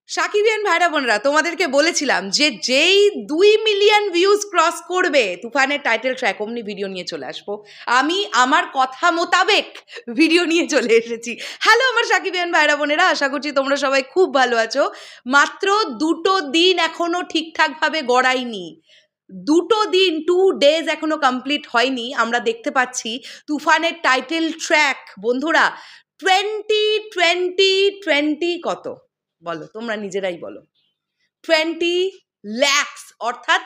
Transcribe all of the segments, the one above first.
সাকিবিয়ান ভাইরা বোনেরা, তোমাদেরকে বলেছিলাম যে যেই 2 মিলিয়ন ভিউজ ক্রস করবে তুফানের টাইটেল ট্র্যাক, অমনি ভিডিও নিয়ে চলে আসবো। আমি আমার কথা মোতাবেক ভিডিও নিয়ে চলে এসেছি। হ্যালো আমার সাকিবিয়ান ভাইরা বোনেরা, আশা করছি তোমরা সবাই খুব ভালো আছো। মাত্র 2 দিন এখনো ঠিকঠাকভাবে গড়ায়নি, 2 দিন 2 ডেজ এখনো কমপ্লিট হয়নি। আমরা দেখতে পাচ্ছি তুফানের টাইটেল ট্র্যাক বন্ধুরা 20 কত বলো, তোমরা নিজেরাই বলো। 20 lakhs অর্থাৎ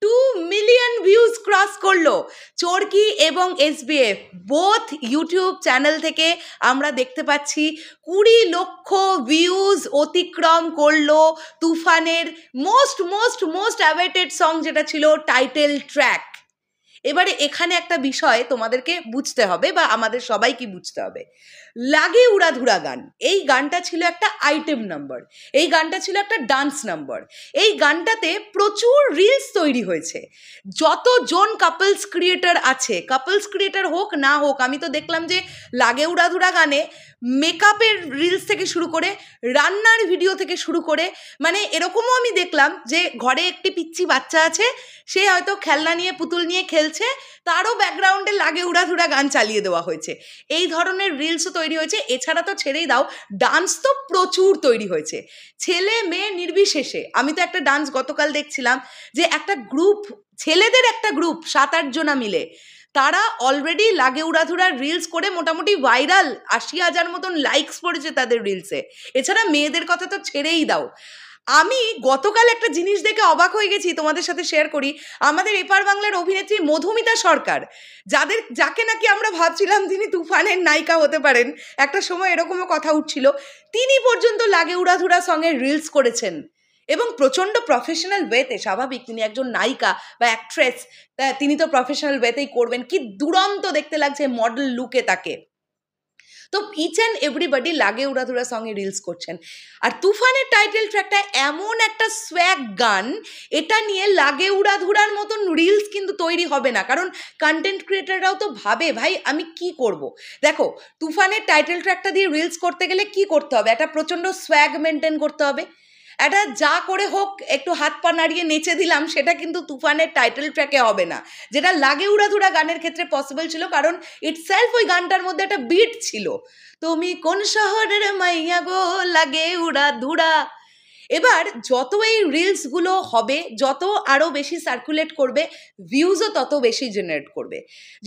2 মিলিয়ন ভিউজ ক্রস করলো। চরকি এবং এসবিএফ বোথ ইউটিউব চ্যানেল থেকে আমরা দেখতে পাচ্ছি 20 লক্ষ ভিউজ অতিক্রম করলো তুফানের মোস্ট অ্যাওয়েটেড সং যেটা ছিল টাইটেল ট্র্যাক। এবারে এখানে একটা বিষয় তোমাদেরকে বুঝতে হবে বা আমাদের সবাইকে বুঝতে হবে। লাগে উড়াধুরা গান, এই গানটা ছিল একটা আইটেম নাম্বার, এই গানটা ছিল একটা ডান্স নাম্বার। এই গানটাতে প্রচুর রিলস তৈরি হয়েছে। যতজন কাপলস ক্রিয়েটার আছে, কাপলস ক্রিয়েটার হোক না হোক, আমি তো দেখলাম যে লাগে উড়াধুরা গানে মেকআপের রিলস থেকে শুরু করে রান্নার ভিডিও থেকে শুরু করে, মানে এরকমও আমি দেখলাম যে ঘরে একটি পিচ্চি বাচ্চা আছে, সে হয়তো খেলনা নিয়ে পুতুল নিয়ে খেলছে, তারও ব্যাকগ্রাউন্ডে লাগে উড়াধুরা গান চালিয়ে দেওয়া হয়েছে। এই ধরনের রিলসও তৈরি হয়েছে। এছাড়া তো ছেড়েই দাও, ডান্স তো প্রচুর তৈরি হয়েছে, ছেলে মেয়ে নির্বিশেষে। আমি তো একটা ডান্স গতকাল দেখছিলাম যে একটা গ্রুপ, ছেলেদের একটা গ্রুপ 7-8 জনা মিলে, তারা অলরেডি লাগে উড়াধুরা রিলস করে মোটামুটি ভাইরাল, 80,000 মতন লাইকস পড়েছে তাদের রিলসে। এছাড়া মেয়েদের কথা তো ছেড়েই দাও। আমি গতকাল একটা জিনিস দেখে অবাক হয়ে গেছি, তোমাদের সাথে শেয়ার করি। আমাদের এপার বাংলার অভিনেত্রী মধুমিতা সরকার, যাকে নাকি আমরা ভাবছিলাম তিনি তুফানের নায়িকা হতে পারেন, একটা সময় এরকমও কথা উঠছিল, তিনি পর্যন্ত লাগে উড়াধুরা সঙ্গে রিলস করেছেন এবং প্রচণ্ড প্রফেশনাল ওয়েতে। স্বাভাবিক, তিনি একজন নায়িকা বা অ্যাক্ট্রেস, তিনি তো প্রফেশনাল ওয়েতেই করবেন। কি দুরন্ত দেখতে লাগছে মডেল লুকে তাকে। তো ইচ অ্যান্ড এভরিবডি লাগে উড়াধুরা সঙ্গে রিলস করছেন। আর তুফানের টাইটেল ট্র্যাকটা এমন একটা সোয়াগ গান, এটা নিয়ে লাগে উড়াধুরার মতন রিলস কিন্তু তৈরি হবে না। কারণ কন্টেন্ট ক্রিয়েটাররাও তো ভাবে, ভাই আমি কি করব। দেখো, তুফানের টাইটেল ট্র্যাকটা দিয়ে রিলস করতে গেলে কি করতে হবে, একটা প্রচণ্ড সোয়াগ মেনটেন করতে হবে। এটা যা করে হোক একটু হাত পা নাড়িয়ে নেচে দিলাম, সেটা কিন্তু তুফানের টাইটেল ট্র্যাকে হবে না, যেটা লাগে উড়াধুরা গানের ক্ষেত্রে পসিবল ছিল। কারণ ইটসেলফ ওই গানটার মধ্যে একটা বিট ছিল, তুমি কোন শহরের মাইয়া গো লাগে উড়াধুরা। এবার যত এই রিলসগুলো হবে, যত আরও বেশি সার্কুলেট করবে, ভিউজও তত বেশি জেনারেট করবে।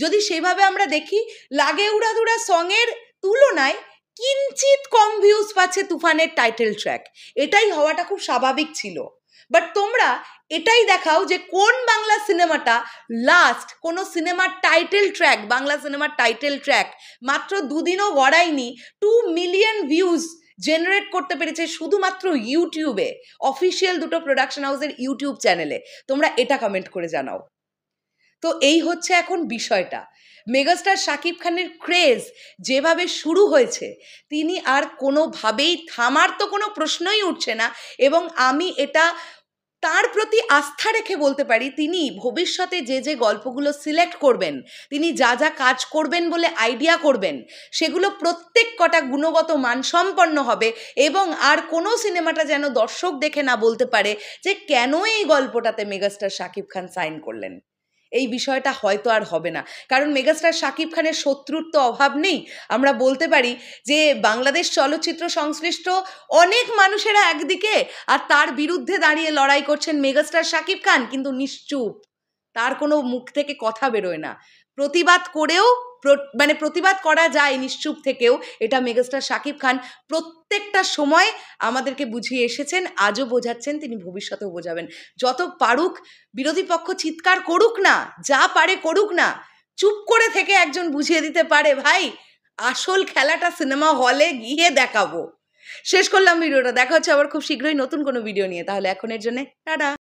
যদি সেভাবে আমরা দেখি, লাগে উড়াধুরা সঙের তুলনায় কিঞ্চিত কম ভিউজ পাচ্ছে তুফানের টাইটেল ট্র্যাক, এটাই হওয়াটা খুব স্বাভাবিক ছিল। বাট তোমরা এটাই দেখাও যে কোন বাংলা সিনেমাটা লাস্ট কোনো সিনেমার টাইটেল ট্র্যাক, বাংলা সিনেমার টাইটেল ট্র্যাক মাত্র 2 দিনও গড়ায়নি 2 মিলিয়ন ভিউজ জেনারেট করতে পেরেছে শুধুমাত্র ইউটিউবে, অফিসিয়াল 2টো প্রোডাকশন হাউসের ইউটিউব চ্যানেলে। তোমরা এটা কমেন্ট করে জানাও। তো এই হচ্ছে এখন বিষয়টা। মেগাস্টার শাকিব খানের ক্রেজ যেভাবে শুরু হয়েছে, তিনি আর কোনোভাবেই থামার তো কোনো প্রশ্নই উঠছে না। এবং আমি এটা তার প্রতি আস্থা রেখে বলতে পারি, তিনি ভবিষ্যতে যে যে গল্পগুলো সিলেক্ট করবেন, তিনি যা যা কাজ করবেন বলে আইডিয়া করবেন, সেগুলো প্রত্যেক কটা গুণগত মানসম্পন্ন হবে। এবং আর কোনো সিনেমাটা যেন দর্শক দেখে না বলতে পারে যে কেন এই গল্পটাতে মেগাস্টার শাকিব খান সাইন করলেন। এই বিষয়টা হয়তো আর হবে না, কারণ মেগাস্টার শাকিব খানের শত্রুর তো অভাব নেই। আমরা বলতে পারি যে বাংলাদেশ চলচ্চিত্র সংশ্লিষ্ট অনেক মানুষেরা একদিকে, আর তার বিরুদ্ধে দাঁড়িয়ে লড়াই করছেন মেগাস্টার শাকিব খান, কিন্তু নিশ্চুপ, তার কোনো মুখ থেকে কথা বেরোয় না। প্রতিবাদ করেও মানে প্রতিবাদ করা যায় নিশ্চুপ থেকেও, এটা মেগাস্টার শাকিব খান প্রত্যেকটা সময় আমাদেরকে বুঝিয়ে এসেছেন, আজও বোঝাচ্ছেন, তিনি ভবিষ্যতেও বোঝাবেন। যত পারুক বিরোধী পক্ষ চিৎকার করুক না, যা পারে করুক না, চুপ করে থেকে একজন বুঝিয়ে দিতে পারে, ভাই আসল খেলাটা সিনেমা হলে গিয়ে দেখাবো। শেষ করলাম ভিডিওটা, দেখা হচ্ছে আবার খুব শীঘ্রই নতুন কোনো ভিডিও নিয়ে। তাহলে এখনের জন্য টাটা।